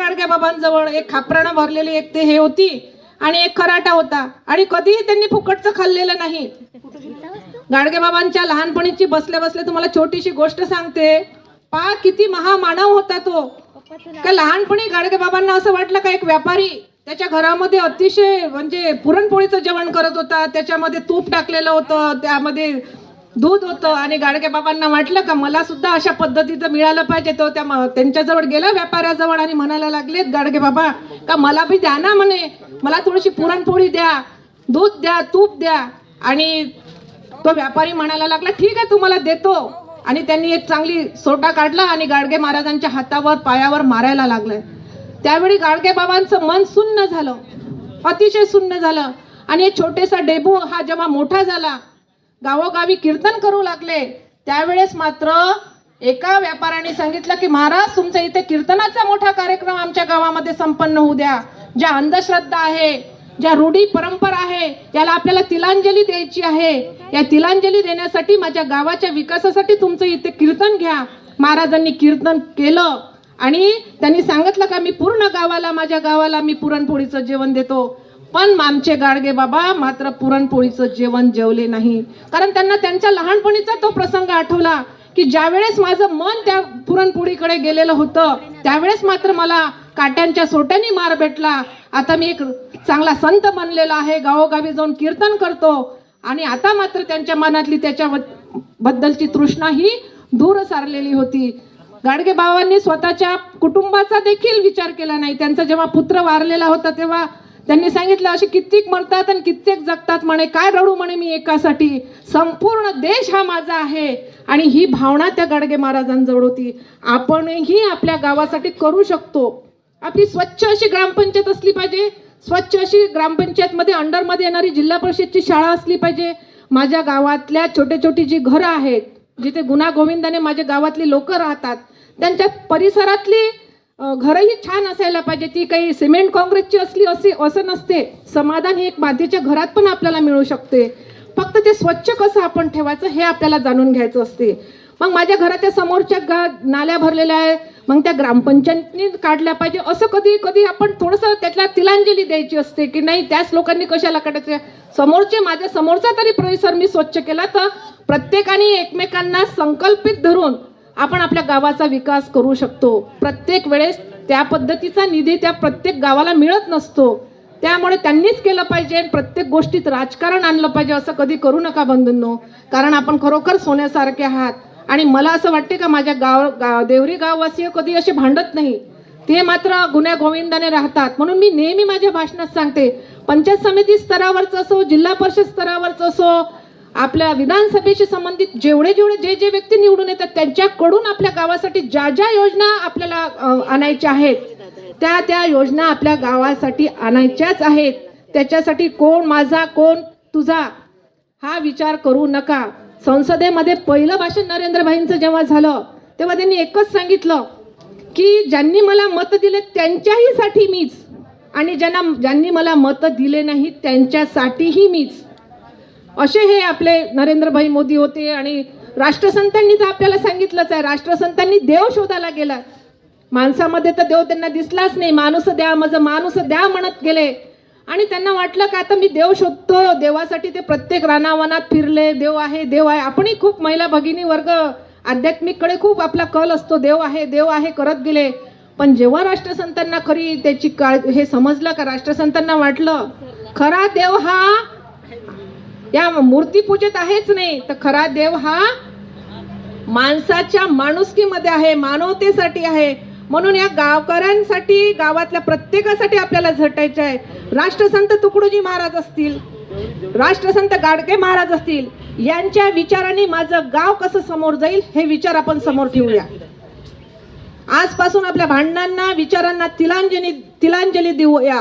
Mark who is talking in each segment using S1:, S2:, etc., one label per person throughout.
S1: गाडगे बाबांजवळ, एक खापरानं भरलेली एक ते हे होती आणि एक खराटा होता आणि कधीही त्यांनी फुकटचं खाल्लेलं नाही. गाडगे बाबांच्या लहानपणीची बसल्या बसल्या तुम्हाला छोटीशी गोष्ट सांगते. पा किती महामानव होता तो. का लहानपणी गाडगे बाबांना असं वाटलं का एक व्यापारी त्याच्या घरामध्ये अतिशय म्हणजे पुरणपोळीचं जेवण करत होता, त्याच्यामध्ये तूप टाकलेलं होतं, त्यामध्ये दूध होतं आणि गाडगे बाबांना वाटलं का मला सुद्धा अशा पद्धतीचं मिळालं पाहिजे. तो त्यांच्याजवळ गेला व्यापाऱ्याजवळ आणि म्हणायला लागलेत गाडगे बाबा का मला बी द्या ना, म्हणे मला थोडीशी पुरणपोळी द्या, दूध द्या, तूप द्या. आणि तो व्यापारी म्हणायला लागला ठीक आहे तुम्हाला देतो. आणि त्यांनी एक चांगली सोटा काढला आणि गाडगे महाराजांच्या हातावर पायावर मारायला लागलाय. त्यावेळी गाडगे बाबांचं मन सुन्न झालं, अतिशय सुन्न झालं. आणि एक छोटेसा डेबू हा जेव्हा मोठा झाला, गावोगावी कीर्तन करू लागले, त्यावेळेस मात्र एका व्यापाऱ्याने सांगितलं की महाराज तुमच्या इथे कीर्तनाचा मोठा कार्यक्रम आमच्या गावामध्ये संपन्न होऊ द्या. ज्या अंधश्रद्धा आहे, ज्या रूढी परंपरा आहे, याला आपल्याला तिलांजली द्यायची आहे. या तिलांजली देण्यासाठी माझ्या गावाच्या विकासासाठी तुमचं इथे कीर्तन घ्या. महाराजांनी कीर्तन केलं आणि त्यांनी सांगितलं का मी पूर्ण गावाला, माझ्या गावाला मी पुरणपोळीचं जेवण देतो. पण आमचे गाडगे बाबा मात्र पुरणपोळीचं जेवण जेवले नाही. कारण त्यांना त्यांच्या लहानपणीचा तो प्रसंग आठवला की ज्यावेळेस माझं मन त्या पुरणपोळीकडे गेलेलं होतं, त्यावेळेस मात्र मला काट्यांच्या सोट्याने मार भेटला. आता मी एक चांगला संत बनलेला आहे, गावोगावी जाऊन कीर्तन करतो. आणि आता मात्र त्यांच्या मनातली त्याच्याबद्दलची तृष्णा ही दूर सारलेली होती. गाडगे बाबांनी स्वतःच्या कुटुंबाचा देखील विचार केला नाही. त्यांचा जेव्हा पुत्र वारलेला होता तेव्हा त्यांनी सांगितलं असे कित्येक मरतात आणि कित्येक जगतात म्हणे, काय रडू म्हणे मी एकासाठी, संपूर्ण देश हा माझा आहे. आणि ही भावना त्या गाडगे महाराजांजवळ होती. आपणही आपल्या गावासाठी करू शकतो. आपली स्वच्छ अशी ग्रामपंचायत असली पाहिजे, स्वच्छ अशी ग्रामपंचायतमध्ये अंडरमध्ये येणारी जिल्हा परिषदची शाळा असली पाहिजे. माझ्या गावातल्या छोटे छोटी जी घरं आहेत, जिथे गुण्यागोविंदाने माझ्या गावातली लोक राहतात, त्यांच्या परिसरातली घरही छान असायला पाहिजे. ती काही सिमेंट काँक्रीटची असली असं नसते. समाधान हे एक मातीच्या घरात पण आपल्याला मिळू शकते. फक्त ते स्वच्छ कसं आपण ठेवायचं हे आपल्याला जाणून घ्यायचं असते. मग माझ्या घराच्या समोरच्या नाल्या भरलेल्या आहे, मग त्या ग्रामपंचायतीने काढल्या पाहिजे. असं कधी कधी आपण थोडंसं त्यातल्या तिलांजली द्यायची असते की नाही त्याच लोकांनी कशाला काढायचं, समोरचे माझ्या समोरचा तरी परिसर मी स्वच्छ केला तर प्रत्येकाने एकमेकांना संकल्पित धरून आपण आपल्या गावाचा विकास करू शकतो. प्रत्येक वेळेस त्या पद्धतीचा निधी त्या प्रत्येक गावाला मिळत नसतो. त्यामुळे त्यांनीच केलं पाहिजे. प्रत्येक गोष्टीत राजकारण आणलं पाहिजे असं कधी करू नका बंधूंनो. कारण आपण खरोखर सोन्यासारखे आहात. आणि मला असं वाटते का माझ्या देवरी गाववासीय कधी असे भांडत नाही, ते मात्र गुण्यागोविंदाने राहतात. म्हणून मी नेहमी माझ्या भाषणात सांगते, पंचायत समिती स्तरावरचं असो, जिल्हा परिषद स्तरावरचं असो, आपल्या विधानसभेशी संबंधित जेवढे जे व्यक्ती निवडून येतात त्यांच्याकडून आपल्या गावासाठी ज्या ज्या योजना आपल्याला आणायच्या आहेत त्या योजना आपल्या गावासाठी आणायच्याच आहेत. त्याच्यासाठी कोण माझा कोण तुझा हा विचार करू नका. संसदेमध्ये पहिलं भाषण नरेंद्र भाईंचं जेव्हा झालं तेव्हा त्यांनी एकच सांगितलं की ज्यांनी मला मत दिले त्यांच्याहीसाठी मीच, आणि ज्यांनी मला मत दिले नाही त्यांच्यासाठीही मीच. असे हे आपले नरेंद्रभाई मोदी होते. आणि राष्ट्रसंतांनी तर आपल्याला सांगितलंच आहे, राष्ट्रसंतांनी देव शोधायला गेला. माणसामध्ये तर देव त्यांना दिसलाच नाही. माणूस द्या माझं माणूस द्या म्हणत गेले. आणि त्यांना वाटलं का आता मी देव शोधतो. देवासाठी ते प्रत्येक रानावनात फिरले. देव आहे देव आहे. आपणही खूप महिला भगिनी वर्ग आध्यात्मिककडे खूप आपला कल असतो, देव आहे करत गेले. पण जेव्हा राष्ट्रसंतांना खरी त्याची हे समजलं का राष्ट्रसंतांना वाटलं खरा देव हा या मूर्तीपूजेत आहेच नाही, तर खरा देव हा माणसाच्या माणुसकीमध्ये आहे, मानवतेसाठी आहे. म्हणून या गावकऱ्यांसाठी, गावातल्या प्रत्येकासाठी आपल्याला झटायचं आहे. राष्ट्रसंत तुकडोजी महाराज असतील, राष्ट्रसंत गाडगे महाराज असतील, यांच्या विचाराने माझं गाव कसं समोर जाईल हे विचार आपण समोर ठेवूया. आजपासून आपल्या भांडणांना, विचारांना तिलांजली देऊया.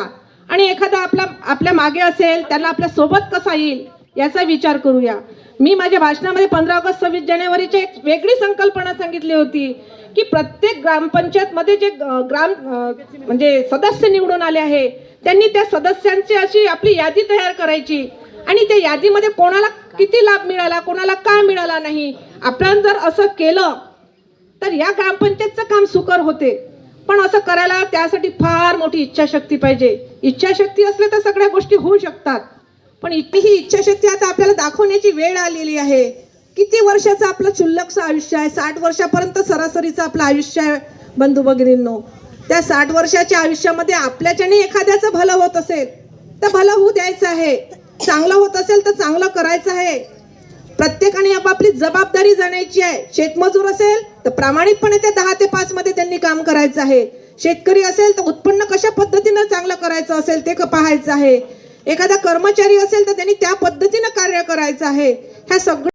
S1: आणि एखादा आपल्या मागे असेल त्याला आपल्या सोबत कसा येईल याचा विचार करूया. मी माझ्या भाषणामध्ये 15 ऑगस्ट 26 जानेवारीची एक वेगळी संकल्पना सांगितली होती की प्रत्येक ग्रामपंचायतमध्ये जे म्हणजे सदस्य निवडून आले आहे त्यांनी त्या सदस्यांची अशी आपली यादी तयार करायची. आणि त्या यादीमध्ये कोणाला किती लाभ मिळाला, कोणाला का मिळाला नाही, आपण जर असं केलं तर या ग्रामपंचायतचं काम सुकर होते. पण असं करायला त्यासाठी फार मोठी इच्छाशक्ती पाहिजे. इच्छाशक्ती असले तर सगळ्या गोष्टी होऊ शकतात. पण इतकी ही इच्छाशक्ती आता आपल्याला दाखवण्याची वेळ आलेली आहे. किती वर्षाचं आपलं क्षुल्लकचं आयुष्य आहे, 60 वर्षापर्यंत सरासरीचं आपलं आयुष्य आहे बंधू भगिनींनो. त्या 60 वर्षाच्या आयुष्यामध्ये आपल्याच्याने एखाद्याचं भलं होत असेल तर भलं होऊ द्यायचं आहे, चांगलं होत असेल तर चांगलं करायचं आहे. प्रत्येकाने आपापली जबाबदारी जाणायची आहे. शेतमजूर असेल तर प्रामाणिकपणे ते 10 ते 5 मध्ये त्यांनी काम करायचं आहे. शेतकरी असेल तर उत्पन्न कशा पद्धतीनं चांगलं करायचं असेल ते पाहायचं आहे. एखादा कर्मचारी असेल तर त्यांनी त्या पद्धतीनं कार्य करायचं आहे. ह्या सगळं